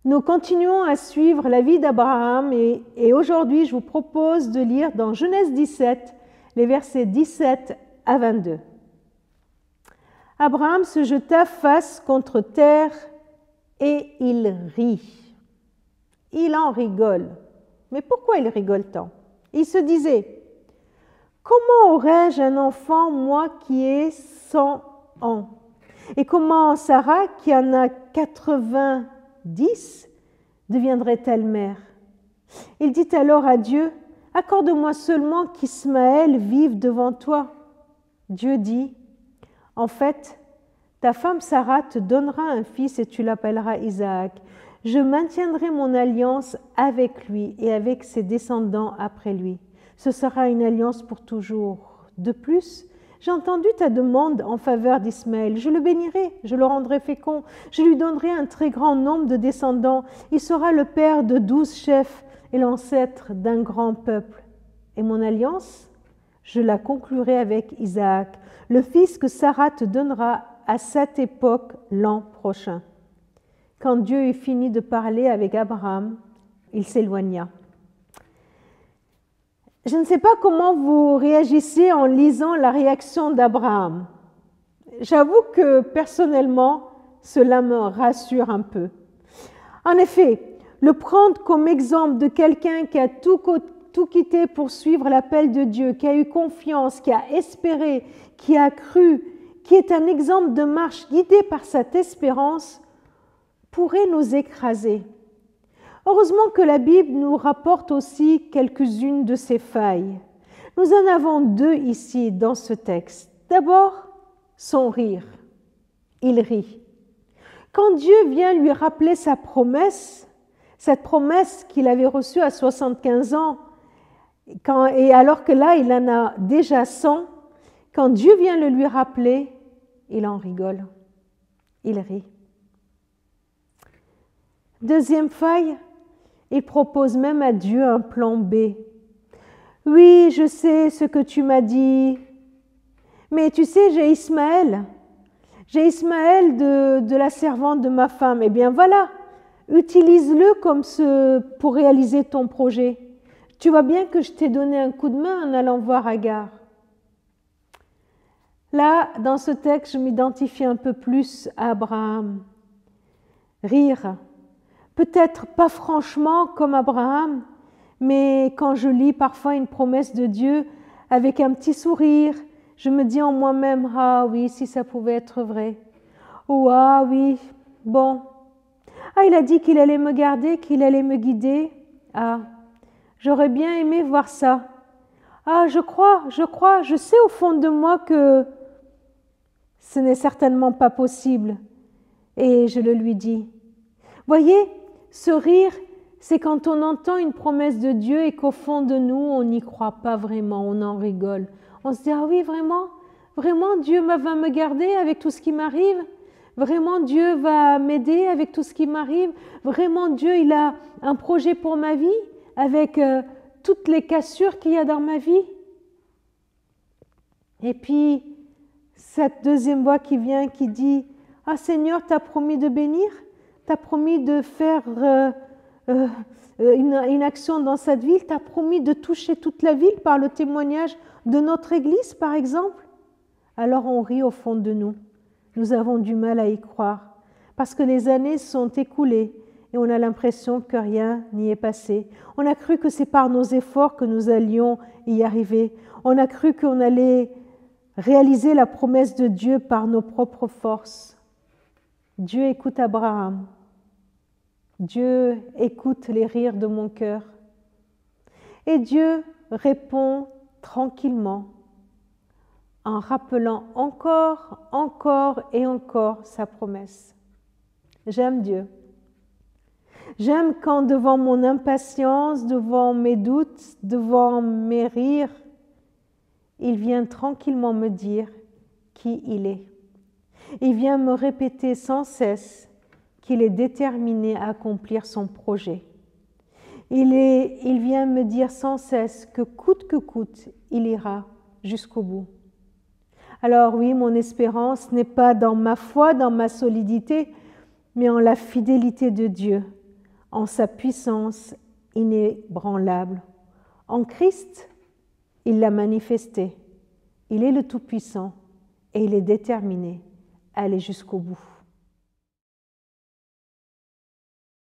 Nous continuons à suivre la vie d'Abraham et aujourd'hui, je vous propose de lire dans Genèse 17, les versets 17 à 22. Abraham se jeta face contre terre et il rit. Il en rigole. Mais pourquoi il rigole tant? Il se disait, comment aurais-je un enfant, moi qui ai 100 ans? Et comment Sarah, qui en a 90, deviendrait-elle mère? Il dit alors à Dieu, accorde-moi seulement qu'Ismaël vive devant toi. Dieu dit, en fait, ta femme Sarah te donnera un fils et tu l'appelleras Isaac. Je maintiendrai mon alliance avec lui et avec ses descendants après lui. Ce sera une alliance pour toujours. De plus, j'ai entendu ta demande en faveur d'Ismaël. Je le bénirai, je le rendrai fécond, je lui donnerai un très grand nombre de descendants. Il sera le père de 12 chefs et l'ancêtre d'un grand peuple. Et mon alliance, je la conclurai avec Isaac, le fils que Sarah te donnera à cette époque l'an prochain. Quand Dieu eut fini de parler avec Abraham, il s'éloigna. Je ne sais pas comment vous réagissez en lisant la réaction d'Abraham. J'avoue que personnellement, cela me rassure un peu. En effet, le prendre comme exemple de quelqu'un qui a tout quitté pour suivre l'appel de Dieu, qui a eu confiance, qui a espéré, qui a cru, qui est un exemple de marche guidée par cette espérance, pourrait nous écraser. Heureusement que la Bible nous rapporte aussi quelques-unes de ces failles. Nous en avons deux ici dans ce texte. D'abord, son rire. Il rit. Quand Dieu vient lui rappeler sa promesse, cette promesse qu'il avait reçue à 75 ans, et alors que là, il en a déjà 100, quand Dieu vient le lui rappeler, il en rigole. Il rit. Deuxième faille, il propose même à Dieu un plan B. Oui, je sais ce que tu m'as dit, mais tu sais, j'ai Ismaël. J'ai Ismaël de la servante de ma femme. Eh bien voilà, utilise-le comme pour réaliser ton projet. Tu vois bien que je t'ai donné un coup de main en allant voir Agar. Là, dans ce texte, je m'identifie un peu plus à Abraham. Rire. Peut-être pas franchement comme Abraham, mais quand je lis parfois une promesse de Dieu avec un petit sourire, je me dis en moi-même, ah oui, si ça pouvait être vrai. Ou ah oui, bon. Ah, il a dit qu'il allait me garder, qu'il allait me guider. Ah, j'aurais bien aimé voir ça. Ah, je crois, je sais au fond de moi que ce n'est certainement pas possible. Et je le lui dis. Voyez, ce rire, c'est quand on entend une promesse de Dieu et qu'au fond de nous, on n'y croit pas vraiment, on en rigole. On se dit, ah oui, vraiment, vraiment, Dieu va me garder avec tout ce qui m'arrive. Vraiment, Dieu va m'aider avec tout ce qui m'arrive. Vraiment, Dieu, il a un projet pour ma vie avec toutes les cassures qu'il y a dans ma vie. Et puis, cette deuxième voix qui vient, qui dit, ah Seigneur, tu as promis de bénir, tu as promis de faire une action dans cette ville, tu as promis de toucher toute la ville par le témoignage de notre Église, par exemple. Alors on rit au fond de nous. Nous avons du mal à y croire parce que les années sont écoulées et on a l'impression que rien n'y est passé. On a cru que c'est par nos efforts que nous allions y arriver. On a cru qu'on allait réaliser la promesse de Dieu par nos propres forces. Dieu écoute Abraham. Dieu écoute les rires de mon cœur. Et Dieu répond tranquillement en rappelant encore et encore sa promesse. J'aime Dieu. J'aime quand devant mon impatience, devant mes doutes, devant mes rires, il vient tranquillement me dire qui il est. Il vient me répéter sans cesse qu'il est déterminé à accomplir son projet. Il vient me dire sans cesse que coûte, il ira jusqu'au bout. Alors oui, mon espérance n'est pas dans ma foi, dans ma solidité, mais en la fidélité de Dieu, en sa puissance inébranlable. En Christ, il l'a manifesté. Il est le Tout-Puissant et il est déterminé à aller jusqu'au bout.